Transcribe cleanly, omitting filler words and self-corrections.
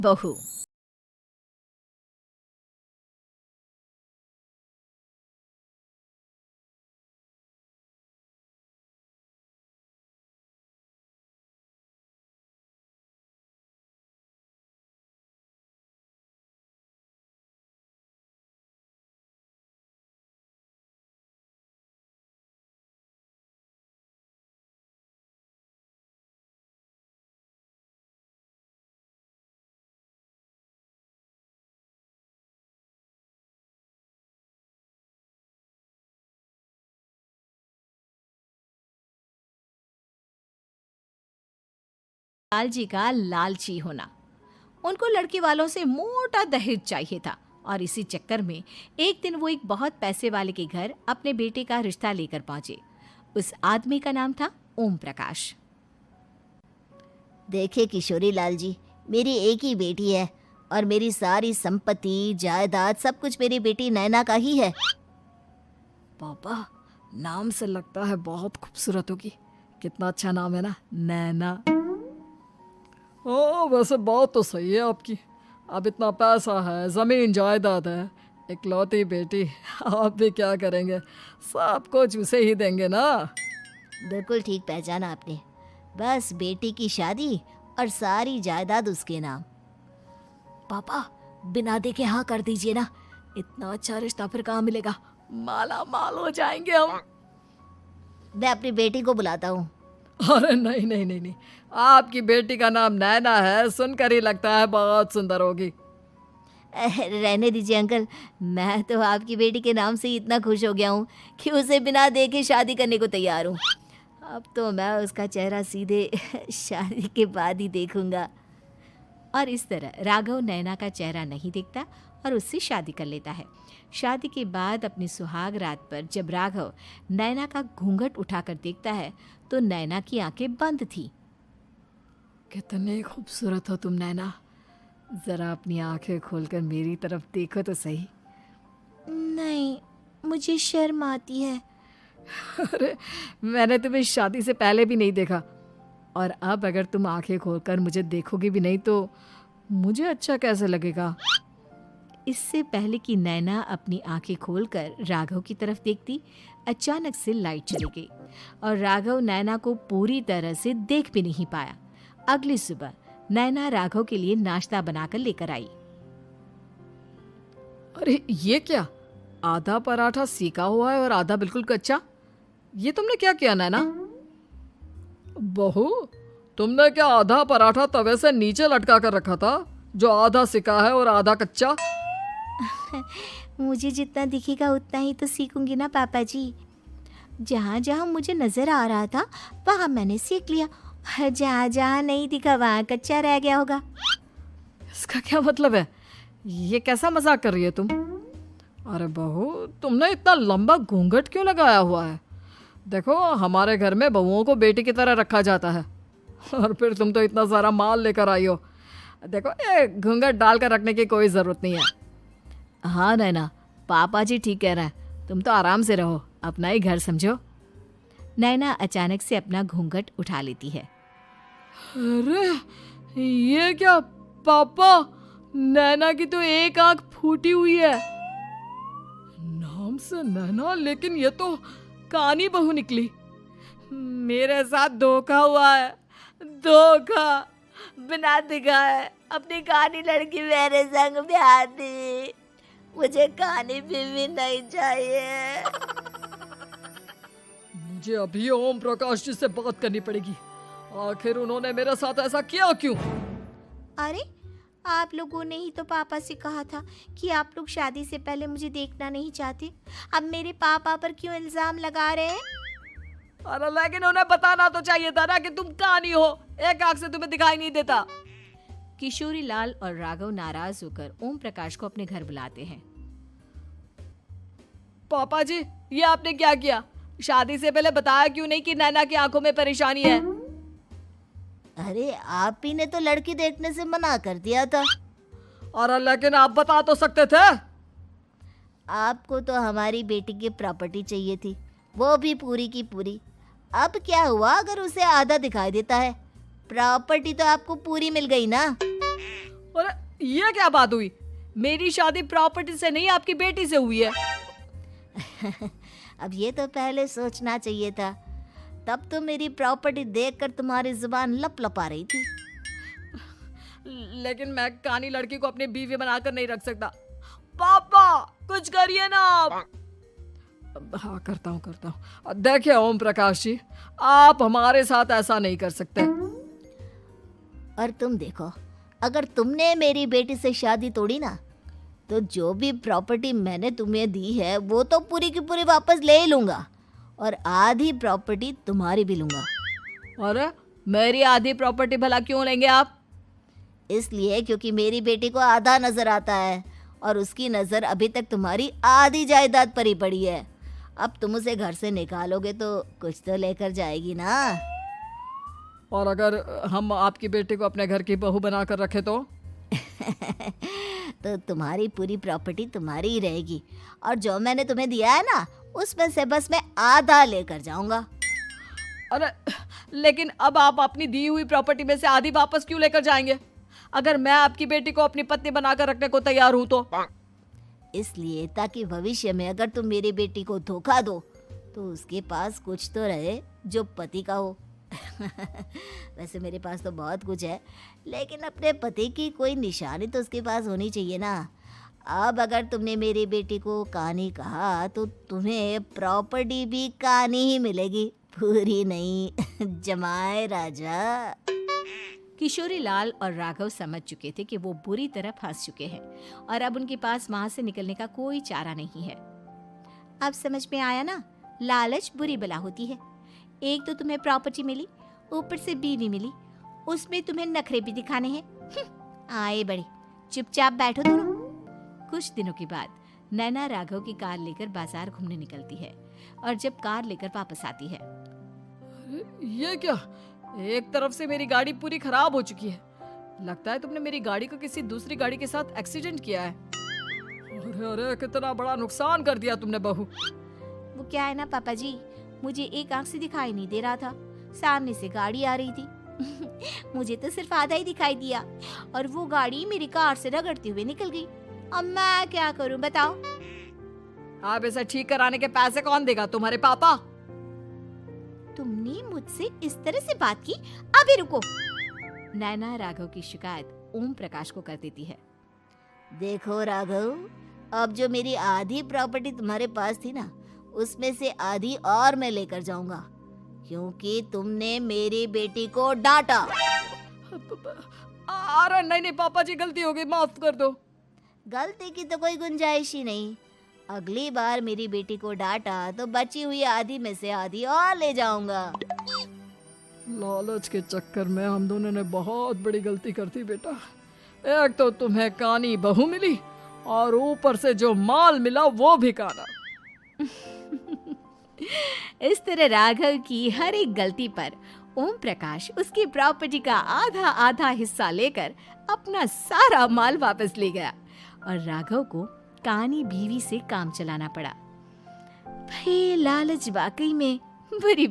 बहू। लाल जी का लालची होना। उनको लड़के वालों से मोटा दहेज चाहिए था और इसी चक्कर में एक दिन वो एक बहुत पैसे वाले के घर अपने बेटे का रिश्ता लेकर पहुंचे। उस आदमी का नाम था ओम प्रकाश। देखिए किशोरी लाल जी, मेरी एक ही बेटी है और मेरी सारी संपत्ति जायदाद सब कुछ मेरी बेटी नैना का ही है। पापा, नाम से लगता है बहुत खूबसूरत होगी। कितना अच्छा नाम है ना, नैना। ओ, वैसे बात तो सही है आपकी। अब इतना पैसा है, ज़मीन जायदाद है, इकलौती बेटी, आप भी क्या करेंगे? सब कुछ उसे ही देंगे ना। बिल्कुल ठीक पहचाना आपने। बस बेटी की शादी और सारी जायदाद उसके नाम। पापा, बिना देखे हाँ कर दीजिए ना। इतना अच्छा रिश्ता फिर कहाँ मिलेगा? माला माल हो जाएंगे हम। मैं अपनी बेटी को बुलाता हूँ। अरे नहीं नहीं नहीं नहीं, आपकी बेटी का नाम नैना है, सुनकर ही लगता है बहुत सुंदर होगी। रहने दीजिए अंकल, मैं तो आपकी बेटी के नाम से ही इतना खुश हो गया हूँ कि उसे बिना देखे शादी करने को तैयार हूँ। अब तो मैं उसका चेहरा सीधे शादी के बाद ही देखूंगा। और इस तरह राघव नैना का चेहरा नहीं देखता और उससे शादी कर लेता है। शादी के बाद अपनी सुहाग रात पर जब राघव नैना का घूंघट उठाकर देखता है तो नैना की आंखें बंद थी। कितनी खूबसूरत हो तुम नैना, जरा अपनी आंखें खोलकर मेरी तरफ देखो तो सही। नहीं, मुझे शर्म आती है। अरे, मैंने तुम्हें शादी से पहले भी नहीं देखा, और अब अगर तुम आंखें खोलकर मुझे देखोगी भी नहीं तो मुझे अच्छा कैसे लगेगा? इससे पहले कि नैना अपनी आंखें खोलकर राघव की तरफ देखती, अचानक से लाइट चली गई और राघव नैना को पूरी तरह से देख भी नहीं पाया। अगली सुबह नैना राघव के लिए नाश्ता बनाकर लेकर आई। अरे ये क्या, आधा पराठा सेका हुआ है और आधा बिल्कुल कच्चा। ये तुमने क्या किया नैना? बहू, तुमने क्या आधा पराठा तवे से नीचे लटका कर रखा था, जो आधा सिका है और आधा कच्चा? मुझे जितना दिखेगा उतना ही तो सीखूंगी ना पापा जी। जहाँ जहाँ मुझे नजर आ रहा था वहाँ मैंने सीख लिया, जहाँ जहाँ नहीं दिखा वहाँ कच्चा रह गया होगा। इसका क्या मतलब है? ये कैसा मजाक कर रही है तुम? अरे बहू, तुमने इतना लंबा घूंघट क्यों लगाया हुआ है? देखो, हमारे घर में बहुओं को बेटी की तरह रखा जाता है, और फिर तुम तो इतना सारा माल लेकर आई हो। देखो, ये घूंघट डालकर रखने की कोई ज़रूरत नहीं है। हाँ नैना, पापा जी ठीक कह रहे हैं, तुम तो आराम से रहो, अपना ही घर समझो। नैना अचानक से अपना घूंघट उठा लेती है। अरे ये क्या पापा, नैना की तो एक आंख फूटी हुई है। नाम से नैना, लेकिन ये तो कानी बहू निकली। मेरे साथ धोखा हुआ है, धोखा। बिना दिखाए अपनी कहानी लड़की मेरे संग ब्याह दी। मुझे कहानी भी नहीं चाहिए। मुझे अभी ओम प्रकाश जी से बात करनी पड़ेगी। आखिर उन्होंने मेरे साथ ऐसा किया क्यों? अरे, आप लोगों ने ही तो पापा से कहा था कि आप लोग शादी से पहले मुझे देखना नहीं चाहते। अब मेरे पापा पर क्यों इल्जाम लगा रहे हैं? अरे लेकिन उन्हें बताना तो चाहिए था ना कि तुम कहानी हो, एक आंख से तुम्हें दिखाई नहीं देता। किशोरी लाल और राघव नाराज होकर ओम प्रकाश को अपने घर बुलाते हैं। पापा जी, ये आपने क्या किया? शादी से पहले बताया क्यों नहीं कि नैना की आंखों में परेशानी है? अरे, आप ही ने तो लड़की देखने से मना कर दिया था। और लेकिन आप बता तो सकते थे। आपको तो हमारी बेटी की प्रॉपर्टी चाहिए थी, वो भी पूरी की पूरी। अब क्या हुआ अगर उसे आधा दिखाई देता है? प्रॉपर्टी तो आपको पूरी मिल गई ना। अरे ये क्या बात हुई? मेरी शादी प्रॉपर्टी से नहीं आपकी बेटी से हुई है। अब ये तो पहले सोचना चाहिए था। तब तो मेरी प्रॉपर्टी देखकर तुम्हारी जुबान लपलपा रही थी। लेकिन मैं कानी लड़की को अपनी बीवी बनाकर नहीं रख सकता। पापा कुछ करिए ना आप। हाँ करता हूँ। देखिए ओम प्रकाश जी, आप हमारे साथ ऐसा नहीं कर सकते। और तुम देखो, अगर तुमने मेरी बेटी से शादी तोड़ी ना, तो जो भी प्रॉपर्टी मैंने तुम्हें दी है वो तो पूरी की पूरी वापस ले ही लूंगा, और आधी प्रॉपर्टी तुम्हारी भी लूंगा। अरे मेरी आधी प्रॉपर्टी भला क्यों लेंगे आप? इसलिए क्योंकि मेरी बेटी को आधा नजर आता है और उसकी नजर अभी तक तुम्हारी आधी जायदाद पर ही पड़ी है। अब तुम उसे घर से निकालोगे तो कुछ तो लेकर जाएगी ना। और अगर हम आपकी बेटी को अपने घर की बहू बनाकर रखे तो? तो तुम्हारी पूरी प्रॉपर्टी तुम्हारी ही रहेगी, और जो मैंने तुम्हें दिया है ना, उसमें से बस मैं आधा लेकर जाऊंगा। अरे लेकिन अब आप अपनी दी हुई प्रॉपर्टी में से आधी वापस क्यों लेकर जाएंगे? अगर मैं आपकी बेटी को अपनी पत्नी बनाकर रखने को तैयार हूं तो? इसलिए ताकि भविष्य में अगर तुम मेरी बेटी को धोखा दो तो उसके पास कुछ तो रहे जो पति का हो। वैसे मेरे पास तो बहुत कुछ है, लेकिन अपने पति की कोई निशानी तो उसके पास होनी चाहिए ना। अब अगर तुमने मेरी बेटी को कहानी कहा तो तुम्हें प्रॉपर्टी भी कहानी ही मिलेगी, पूरी नहीं। जमाए राजा। किशोरी लाल और राघव समझ चुके थे कि वो बुरी तरह फंस चुके हैं और अब उनके पास वहां से निकलने का कोई चारा नहीं है। अब समझ में आया ना, लालच बुरी बला होती है। एक तो तुम्हें प्रॉपर्टी मिली, ऊपर से बीवी मिली, उसमें तुम्हें नखरे भी दिखाने हैं। आए बड़े, चुपचाप बैठो दोनों। कुछ दिनों के बाद नैना राघव की कार लेकर बाजार घूमने निकलती है और जब कार लेकर वापस आती है, ये क्या? एक तरफ से मेरी गाड़ी पूरी खराब हो चुकी है। लगता है तुमने मेरी गाड़ी को किसी दूसरी गाड़ी के साथ एक्सीडेंट किया है। अरे अरे कितना बड़ा नुकसान कर दिया तुमने बहू। वो क्या है ना पापा जी, मुझे एक आंख से दिखाई नहीं दे रहा था, सामने से गाड़ी आ रही थी। मुझे तो सिर्फ आधा ही दिखाई दिया और वो गाड़ी मेरी कार से रगड़ते हुए निकल गई। अब मैं क्या करूं बताओ? आप इसे ठीक कराने के पैसे कौन देगा? तुम्हारे पापा। तुमने मुझसे इस तरह से बात की? अभी रुको। नैना राघव की शिकायत ओम प्रकाश को कर देती है। देखो राघव, अब जो मेरी आधी प्रॉपर्टी तुम्हारे पास थी ना, उसमें से आधी और मैं लेकर जाऊंगा, क्योंकि तुमने मेरी बेटी को डांटा। अरे नहीं नहीं पापा जी, गलती हो गई, माफ कर दो। गलती की तो कोई गुंजाइश ही नहीं। अगली बार मेरी बेटी को डांटा तो बची हुई आधी में से आधी और ले जाऊंगा। लालच के चक्कर में हम दोनों ने बहुत बड़ी गलती कर दी बेटा। एक तो तुम्हें कानी बहू मिली और ऊपर से जो माल मिला वो भी काना। इस तरह राघव की हर एक गलती पर ओम प्रकाश उसकी प्रॉपर्टी का आधा आधा हिस्सा लेकर अपना सारा माल वापस ले गया और राघव को कानी बीवी से काम चलाना पड़ा। भाई लालच वाकई में बुरी